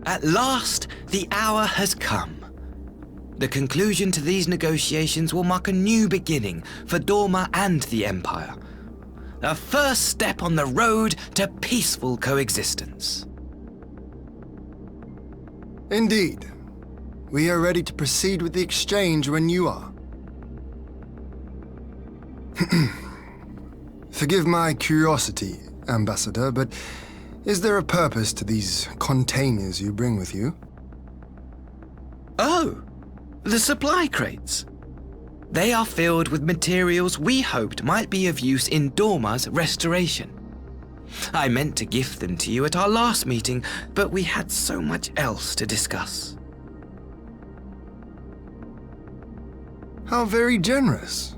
At last, the hour has come. The conclusion to these negotiations will mark a new beginning for Dorma and the Empire. A first step on the road to peaceful coexistence. Indeed. We are ready to proceed with the exchange when you are. Forgive my curiosity, Ambassador, but is there a purpose to these containers you bring with you? Oh, the supply crates. They are filled with materials we hoped might be of use in Dorma's restoration. I meant to gift them to you at our last meeting, but we had so much else to discuss. How very generous.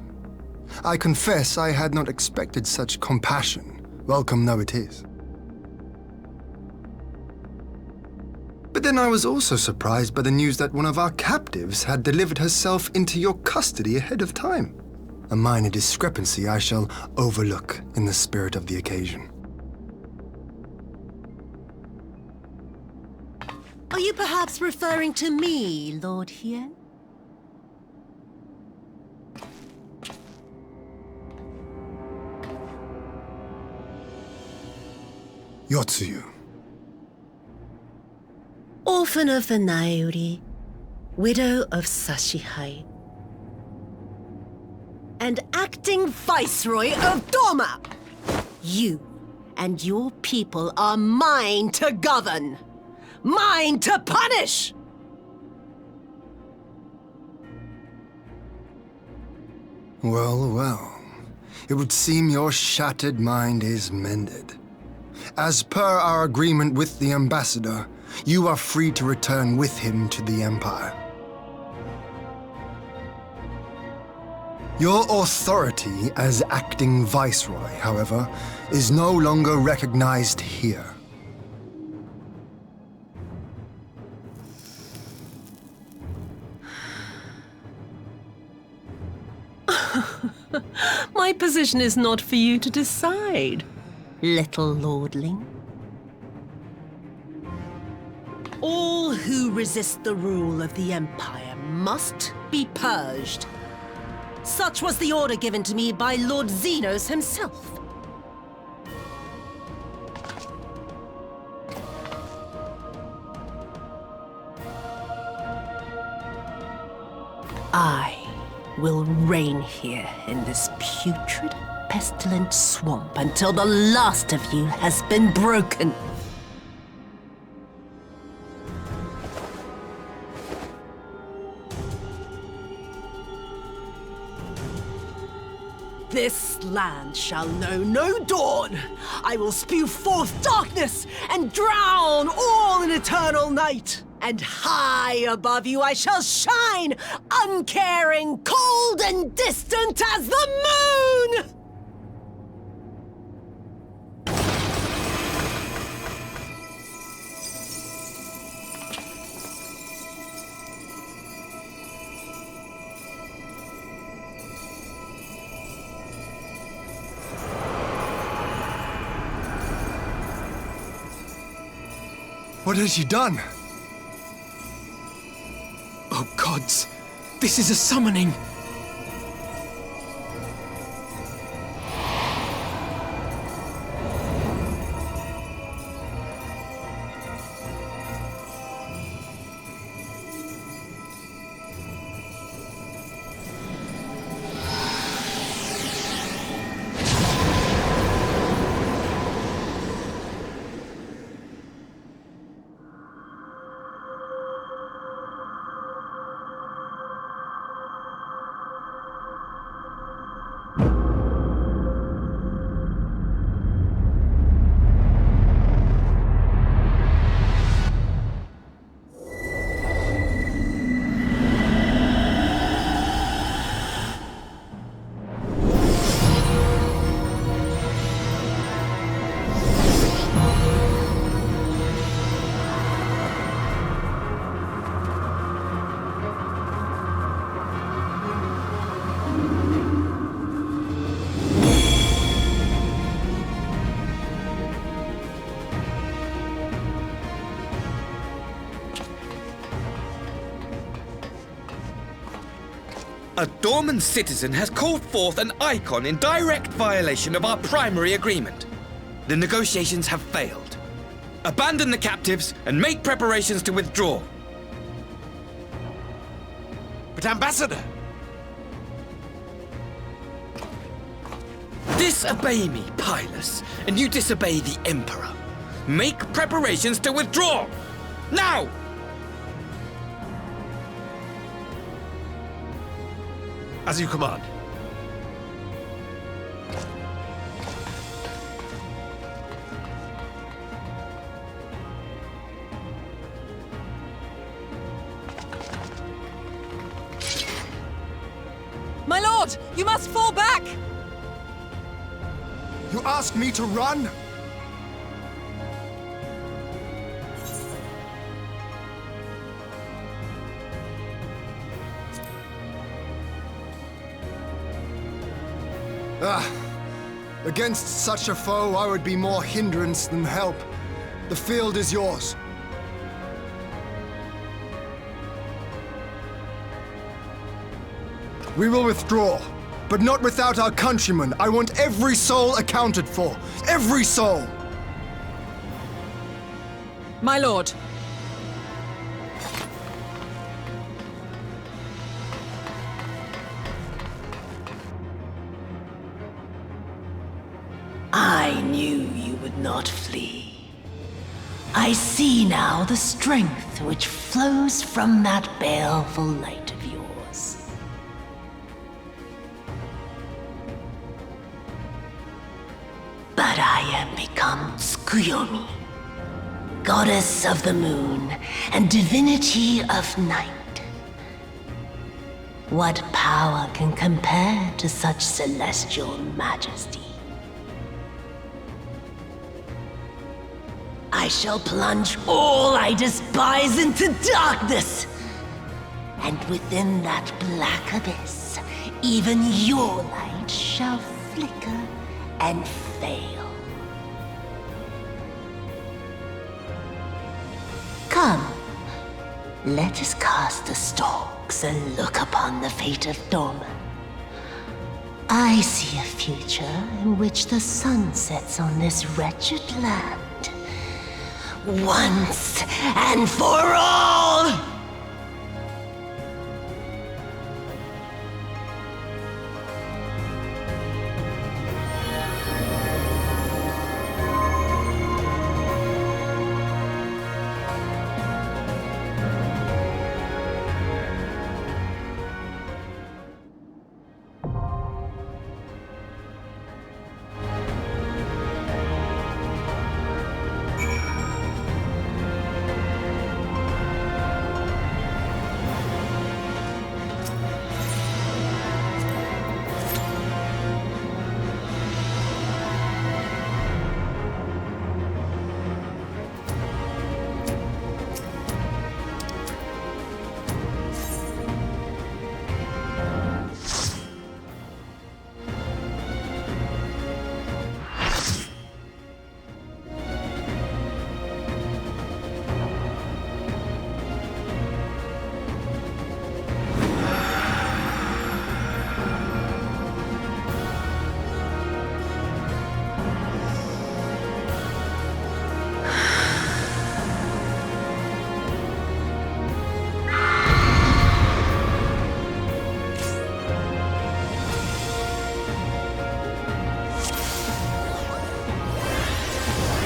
I confess I had not expected such compassion, welcome though it is. But then I was also surprised by the news that one of our captives had delivered herself into your custody ahead of time. A minor discrepancy I shall overlook in the spirit of the occasion. Are you perhaps referring to me, Lord Hien? Yotsuyu. Orphan of the Nairi, widow of Sashihai, and acting Viceroy of Dorma! You and your people are mine to govern, mine to punish! Well, well. It would seem your shattered mind is mended. As per our agreement with the Ambassador, you are free to return with him to the Empire. Your authority as acting Viceroy, however, is no longer recognized here. My position is not for you to decide, little lordling. All who resist the rule of the Empire must be purged. Such was the order given to me by Lord Xenos himself. I will reign here in this putrid, pestilent swamp until the last of you has been broken. This land shall know no dawn. I will spew forth darkness and drown all in eternal night. And high above you I shall shine, uncaring, cold and distant as the moon! What has she done? Oh gods, this is a summoning! A Dorman citizen has called forth an icon in direct violation of our primary agreement. The negotiations have failed. Abandon the captives and make preparations to withdraw. But Ambassador! Disobey me, Pilus, and you disobey the Emperor. Make preparations to withdraw! Now! As you command. My lord, you must fall back! You ask me to run? Against such a foe, I would be more hindrance than help. The field is yours. We will withdraw, but not without our countrymen. I want every soul accounted for. Every soul! My lord. I knew you would not flee. I see now the strength which flows from that baleful light of yours. But I am become Tsukuyomi, goddess of the moon and divinity of night. What power can compare to such celestial majesty? I shall plunge all I despise into darkness. And within that black abyss, even your light shall flicker and fail. Come, let us cast the stalks and look upon the fate of Dorma. I see a future in which the sun sets on this wretched land. Once and for all!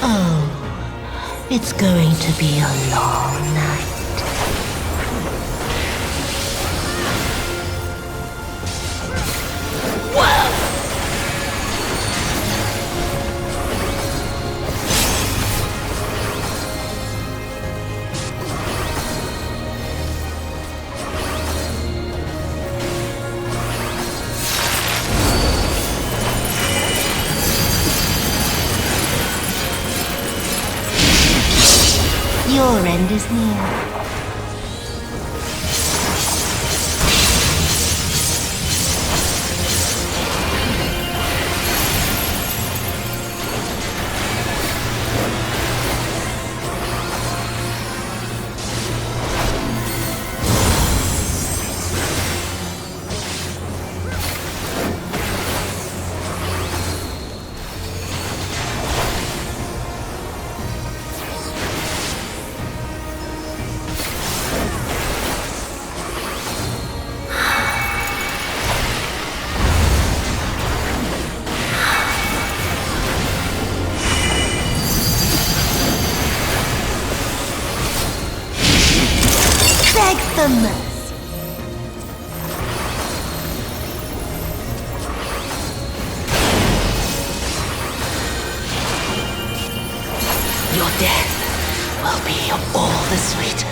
Oh, it's going to be a long night. Your end is near. Beg for mercy. Your death will be all the sweeter.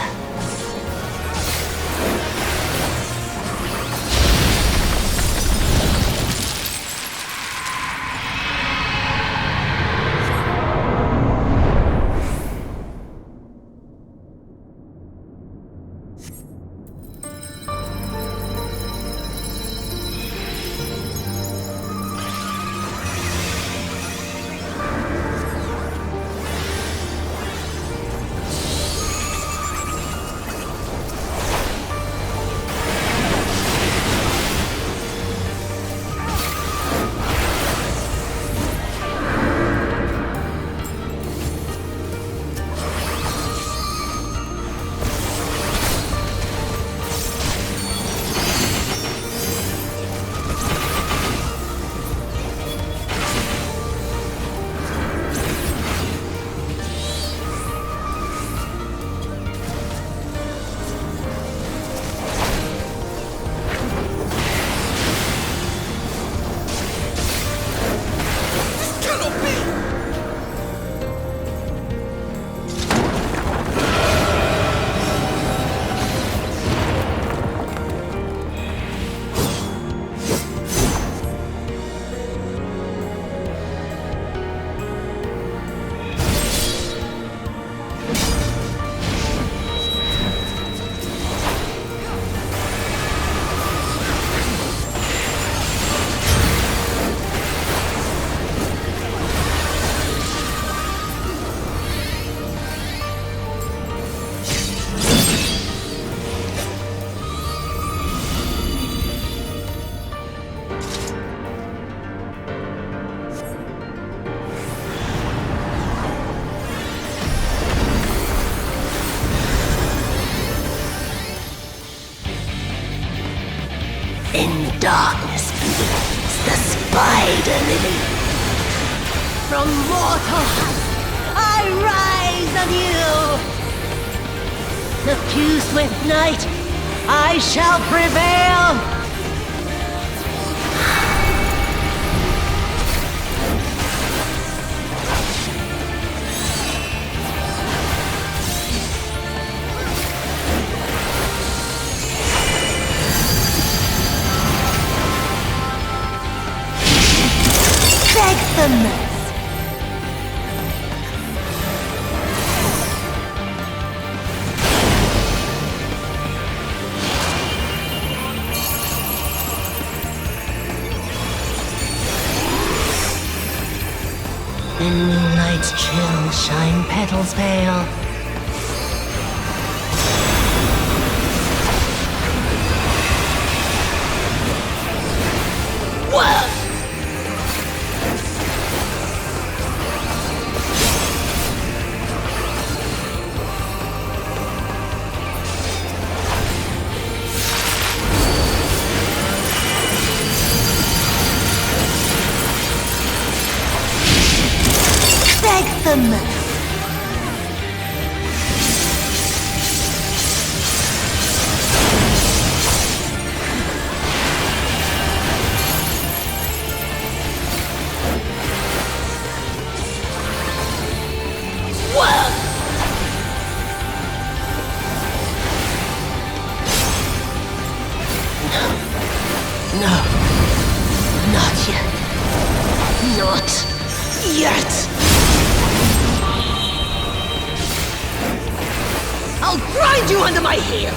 In darkness blooms the spider lily. From mortal heights I rise anew. Suffused with night, I shall prevail. Beg for mercy. In moonlight's chill shine petals pale. Whoa! Beg for the man. No. Not yet. Not yet. I'll grind you under my heel.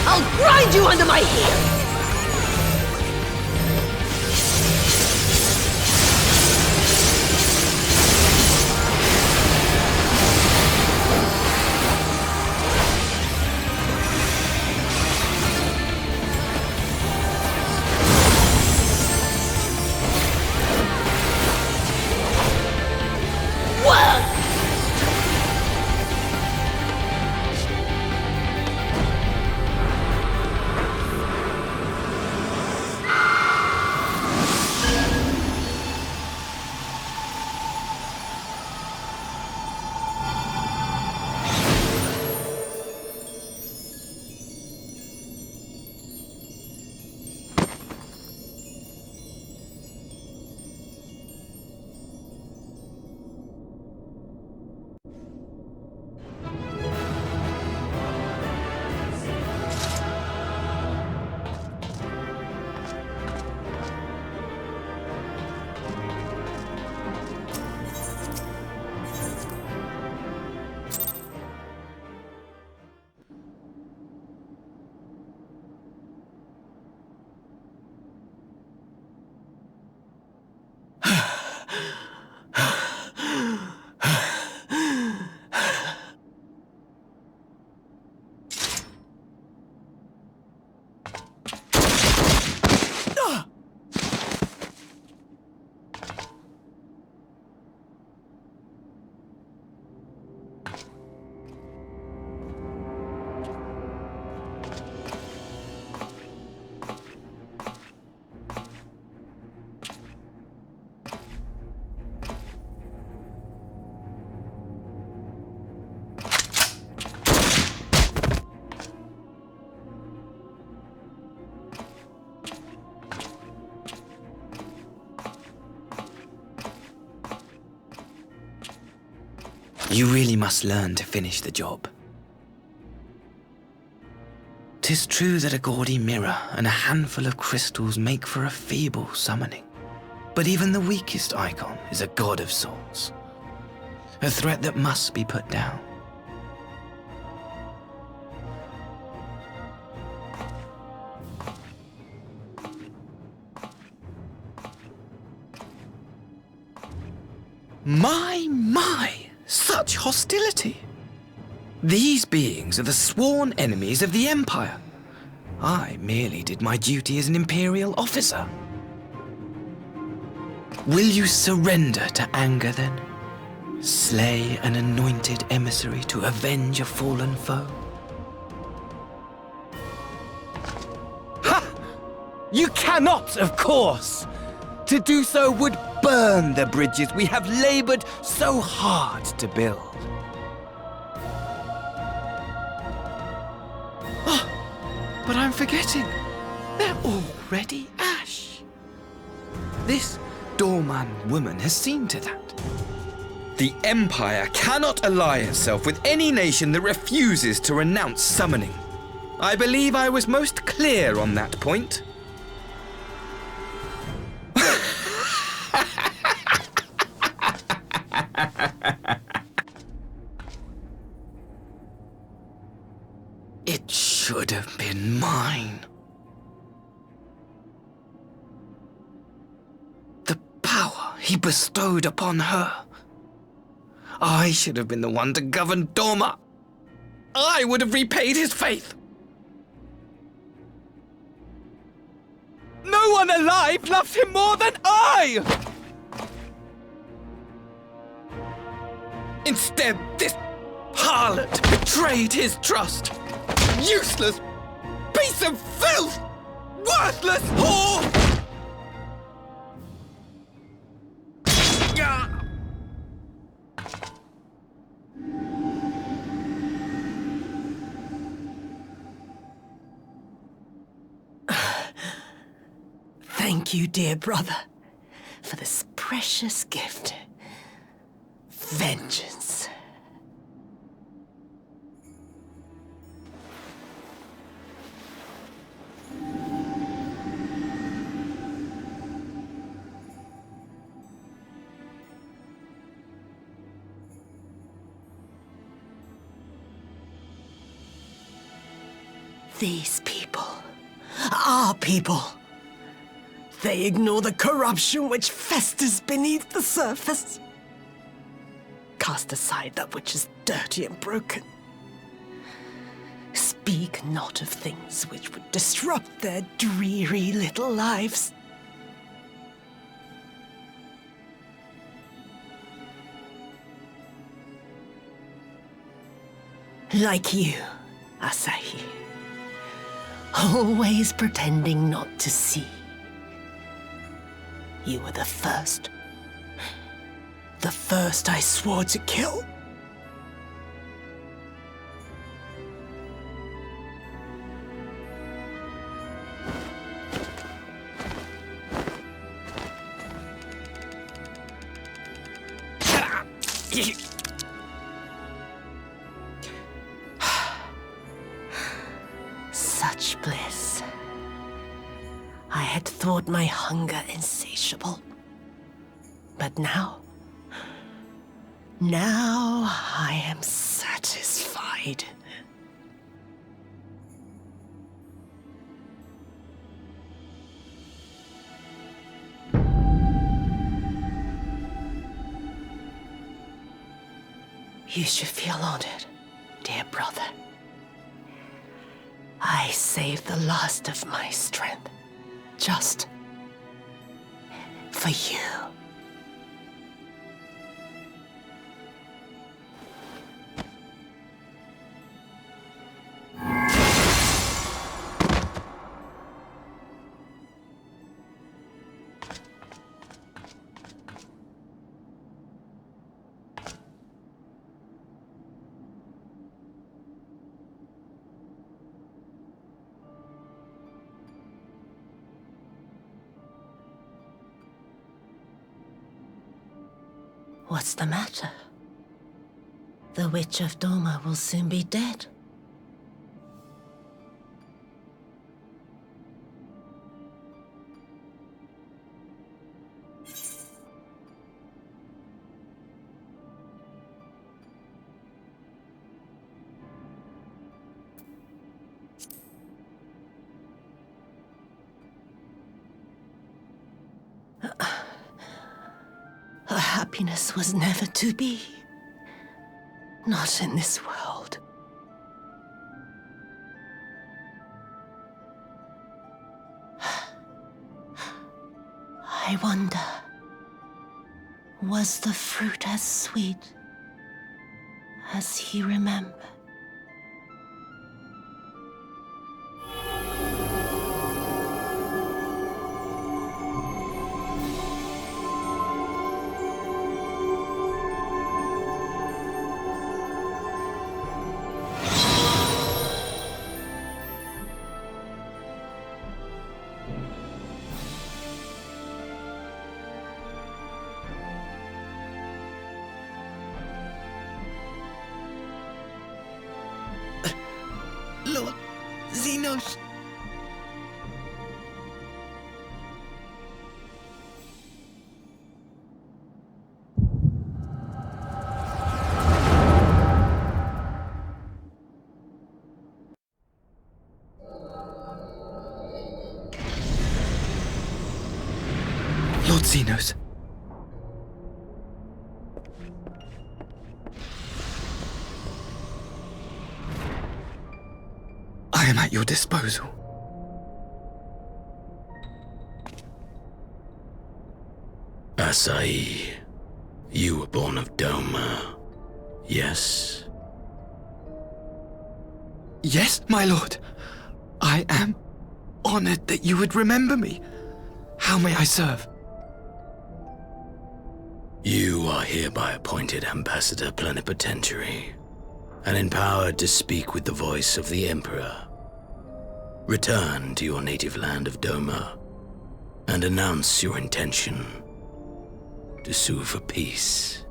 I'll grind you under my heel! You really must learn to finish the job. 'Tis true that a gaudy mirror and a handful of crystals make for a feeble summoning, but even the weakest icon is a god of sorts, a threat that must be put down. My! Such hostility! These beings are the sworn enemies of the Empire. I merely did my duty as an Imperial officer. Will you surrender to anger then? Slay an anointed emissary to avenge a fallen foe? Ha! You cannot, of course! To do so would burn the bridges we have labored so hard to build. Oh, but I'm forgetting. They're already ash. This doorman woman has seen to that. The Empire cannot ally itself with any nation that refuses to renounce summoning. I believe I was most clear on that point. It should have been mine. The power he bestowed upon her, I should have been the one to govern Dorma. I would have repaid his faith. No one alive loves him more than I! Instead, this harlot betrayed his trust. Useless piece of filth! Worthless whore! Thank you, dear brother, for this precious gift. Vengeance. These people, our people, they ignore the corruption which festers beneath the surface. Cast aside that which is dirty and broken. Speak not of things which would disrupt their dreary little lives. Like you, Asahi. Always pretending not to see. You were the first. The first I swore to kill. Such bliss. I had thought my hunger insatiable. But now I am satisfied. You should feel honored, dear brother. I saved the last of my strength, just for you. What's the matter? The Witch of Dorma will soon be dead. Her happiness was never to be. Not in this world. I wonder, was the fruit as sweet as he remembered? Lord Xenos. Lord Xenos. I am at your disposal. Asai, you were born of Doma, yes? Yes, my lord. I am honored that you would remember me. How may I serve? You are hereby appointed Ambassador Plenipotentiary, and empowered to speak with the voice of the Emperor. Return to your native land of Doma, and announce your intention to sue for peace.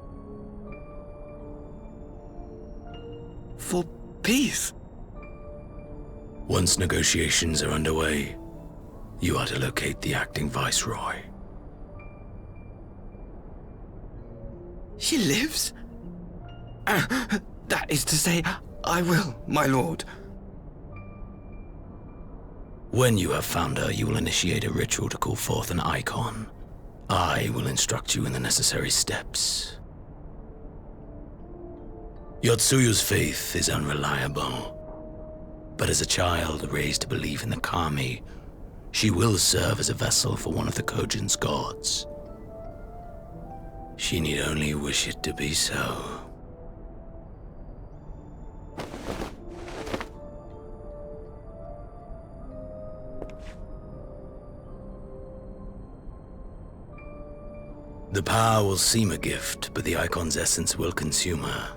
For peace? Once negotiations are underway, you are to locate the acting Viceroy. She lives? That is to say, I will, my lord. When you have found her, you will initiate a ritual to call forth an icon. I will instruct you in the necessary steps. Yotsuyu's faith is unreliable, but as a child raised to believe in the Kami, she will serve as a vessel for one of the Kojin's gods. She need only wish it to be so. The power will seem a gift, but the icon's essence will consume her.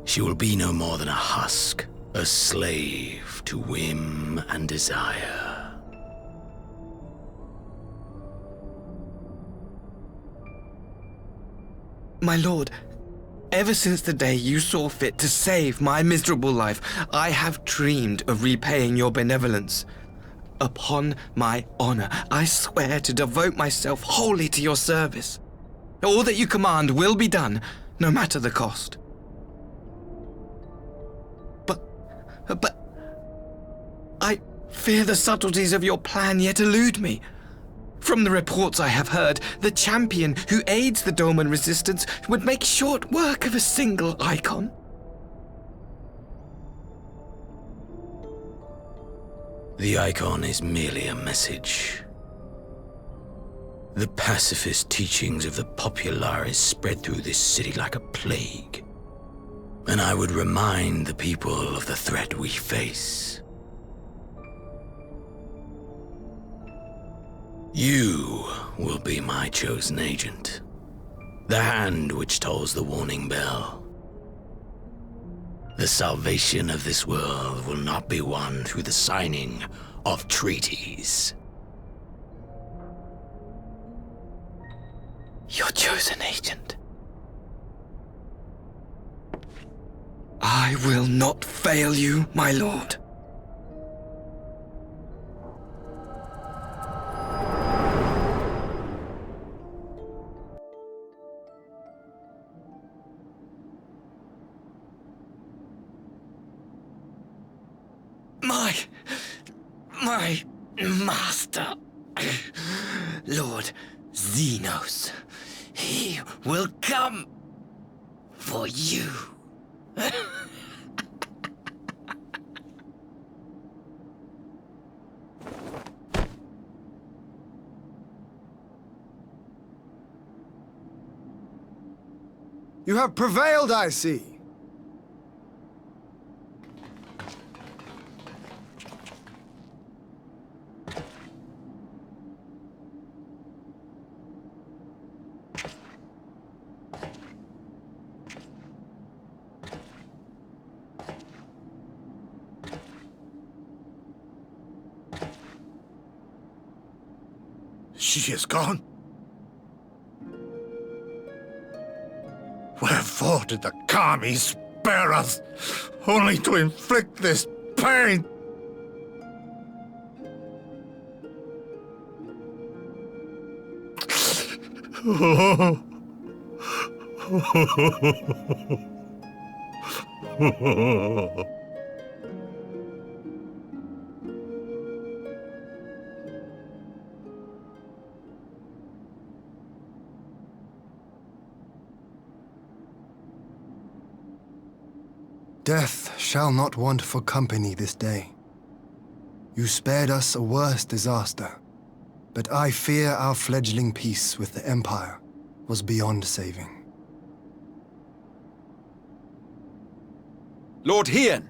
She will be no more than a husk, a slave to whim and desire. My lord, ever since the day you saw fit to save my miserable life, I have dreamed of repaying your benevolence. Upon my honor, I swear to devote myself wholly to your service. All that you command will be done, no matter the cost. But I fear the subtleties of your plan yet elude me. From the reports I have heard, the champion who aids the Doman resistance would make short work of a single icon. The icon is merely a message. The pacifist teachings of the Populares spread through this city like a plague, and I would remind the people of the threat we face. You will be my chosen agent, the hand which tolls the warning bell. The salvation of this world will not be won through the signing of treaties. Your chosen agent. I will not fail you, my lord. My master, Lord Xenos, he will come for you. You have prevailed, I see. She is gone? Wherefore did the Kami spare us, only to inflict this pain? Death shall not want for company this day. You spared us a worse disaster, but I fear our fledgling peace with the Empire was beyond saving. Lord Hien!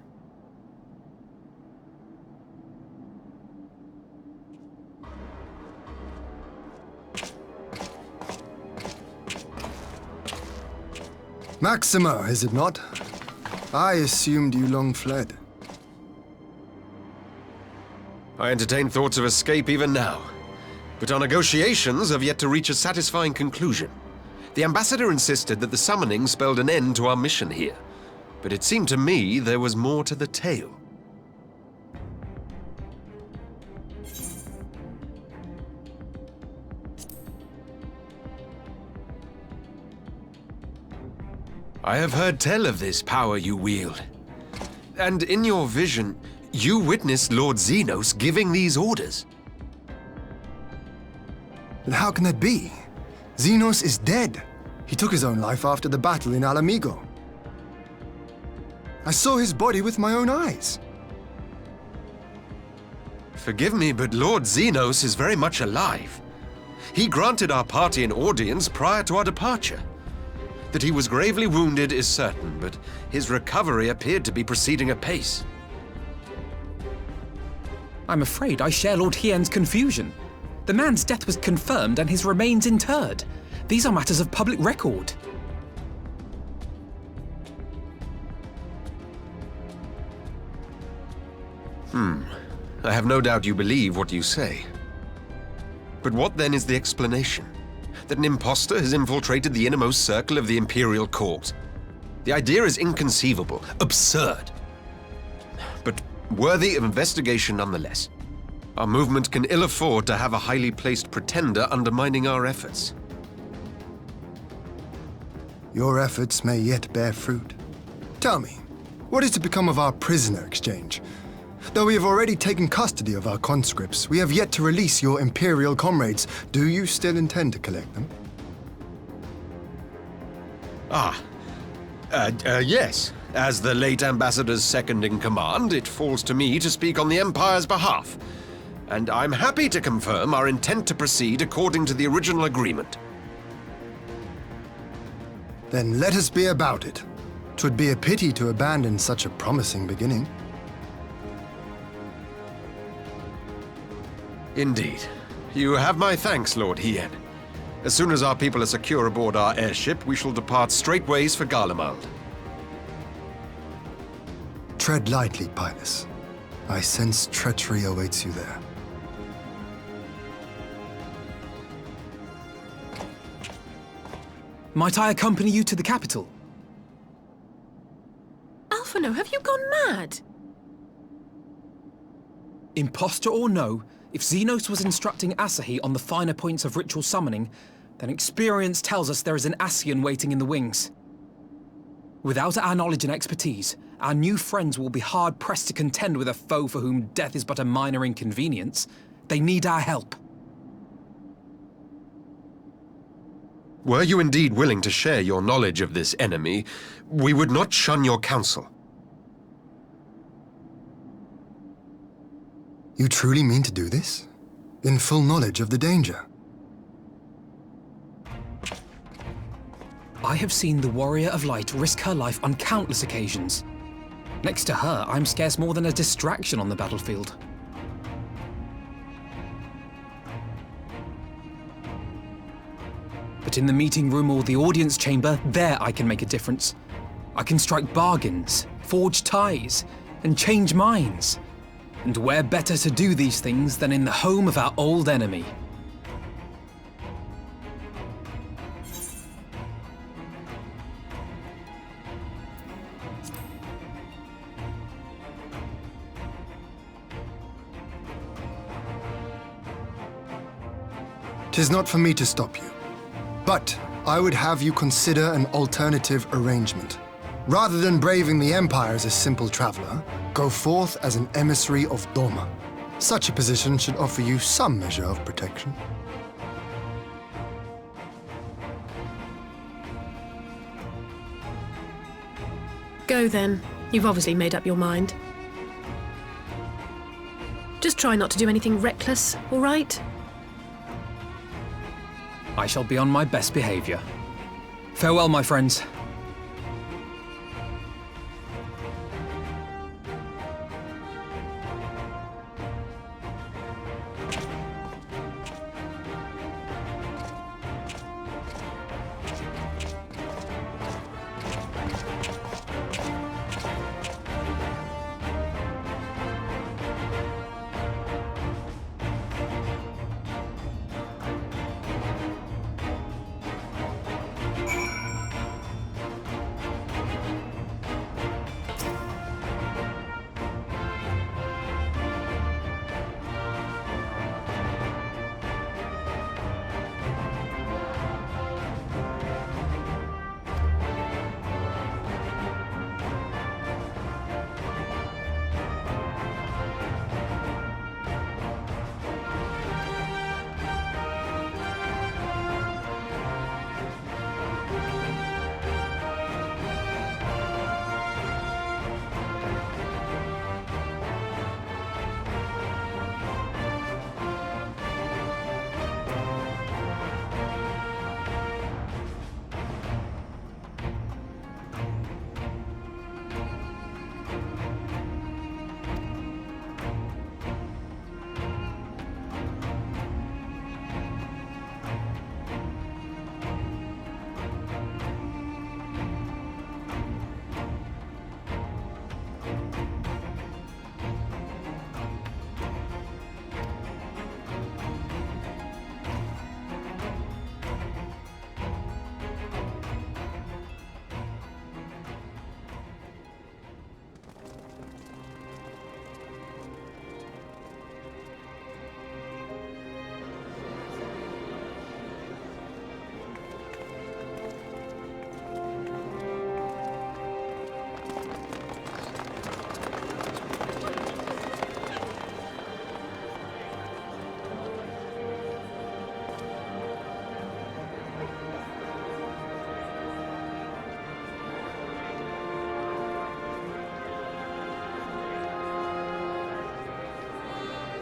Maximo, is it not? I assumed you long fled. I entertain thoughts of escape even now, but our negotiations have yet to reach a satisfying conclusion. The ambassador insisted that the summoning spelled an end to our mission here, but it seemed to me there was more to the tale. I have heard tell of this power you wield. And in your vision, you witnessed Lord Xenos giving these orders. And how can that be? Xenos is dead. He took his own life after the battle in Alamigo. I saw his body with my own eyes. Forgive me, but Lord Xenos is very much alive. He granted our party an audience prior to our departure. That he was gravely wounded is certain, but his recovery appeared to be proceeding apace. I'm afraid I share Lord Hien's confusion. The man's death was confirmed and his remains interred. These are matters of public record. I have no doubt you believe what you say. But what then is the explanation? That an impostor has infiltrated the innermost circle of the Imperial Court? The idea is inconceivable, absurd. But worthy of investigation nonetheless. Our movement can ill afford to have a highly placed pretender undermining our efforts. Your efforts may yet bear fruit. Tell me, what is to become of our prisoner exchange? Though we have already taken custody of our conscripts, we have yet to release your Imperial comrades. Do you still intend to collect them? Yes. As the late ambassador's second-in-command, it falls to me to speak on the Empire's behalf. And I'm happy to confirm our intent to proceed according to the original agreement. Then let us be about it. 'Twould be a pity to abandon such a promising beginning. Indeed. You have my thanks, Lord Hien. As soon as our people are secure aboard our airship, we shall depart straightways for Garlemald. Tread lightly, Pilus. I sense treachery awaits you there. Might I accompany you to the capital? Alphino, have you gone mad? Imposter or no, if Xenos was instructing Asahi on the finer points of ritual summoning, then experience tells us there is an Ascian waiting in the wings. Without our knowledge and expertise, our new friends will be hard-pressed to contend with a foe for whom death is but a minor inconvenience. They need our help. Were you indeed willing to share your knowledge of this enemy, we would not shun your counsel. You truly mean to do this? In full knowledge of the danger? I have seen the Warrior of Light risk her life on countless occasions. Next to her, I'm scarce more than a distraction on the battlefield. But in the meeting room or the audience chamber, there I can make a difference. I can strike bargains, forge ties, and change minds. And where better to do these things than in the home of our old enemy? Tis not for me to stop you. But I would have you consider an alternative arrangement. Rather than braving the Empire as a simple traveler, go forth as an emissary of Doma. Such a position should offer you some measure of protection. Go then. You've obviously made up your mind. Just try not to do anything reckless, all right? I shall be on my best behavior. Farewell, my friends.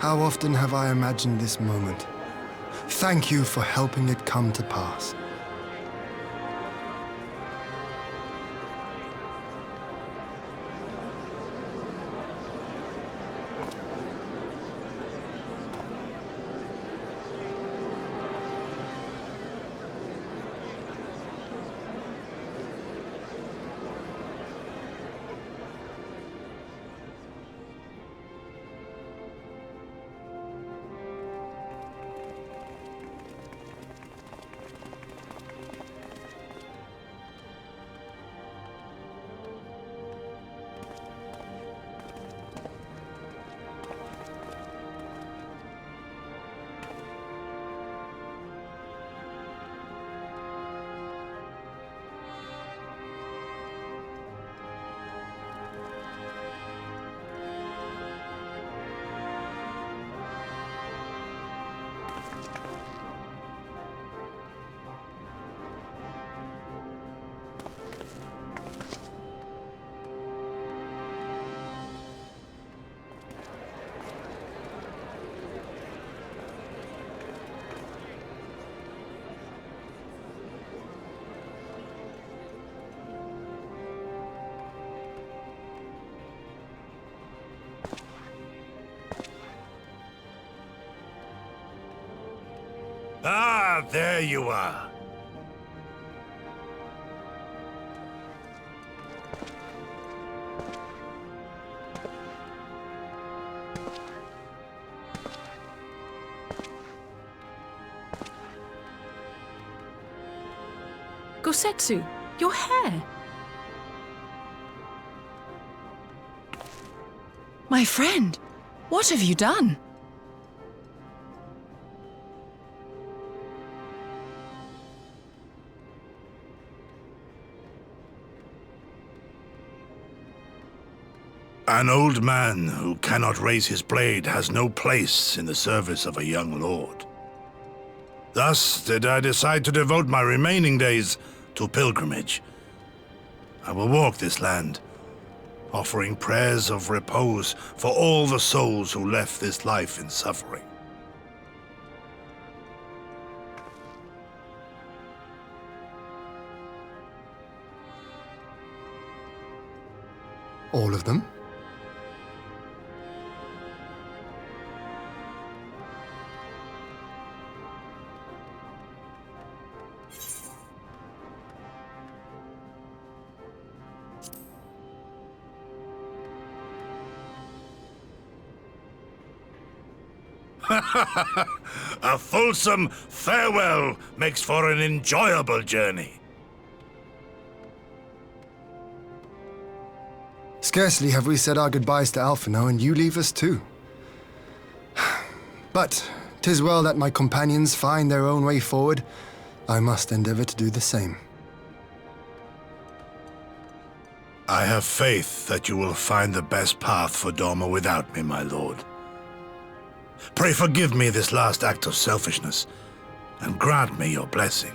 How often have I imagined this moment? Thank you for helping it come to pass. Ah, there you are. Gosetsu, your hair. My friend, what have you done? An old man who cannot raise his blade has no place in the service of a young lord. Thus did I decide to devote my remaining days to pilgrimage. I will walk this land, offering prayers of repose for all the souls who left this life in suffering. All of them? A fulsome farewell makes for an enjoyable journey. Scarcely have we said our goodbyes to Alphino, and you leave us too. But 'tis well that my companions find their own way forward. I must endeavor to do the same. I have faith that you will find the best path for Dorma without me, my lord. Pray forgive me this last act of selfishness, and grant me your blessing.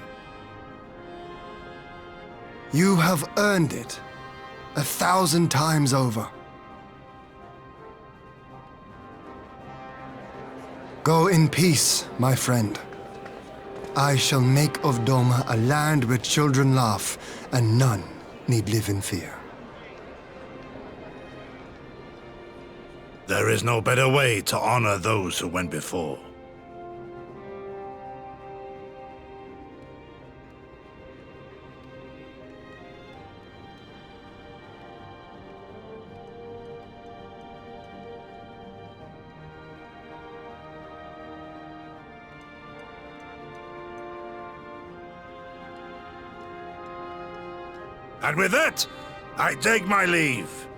You have earned it 1,000 times over. Go in peace, my friend. I shall make of Dorma a land where children laugh and none need live in fear. There is no better way to honor those who went before. And with that, I take my leave.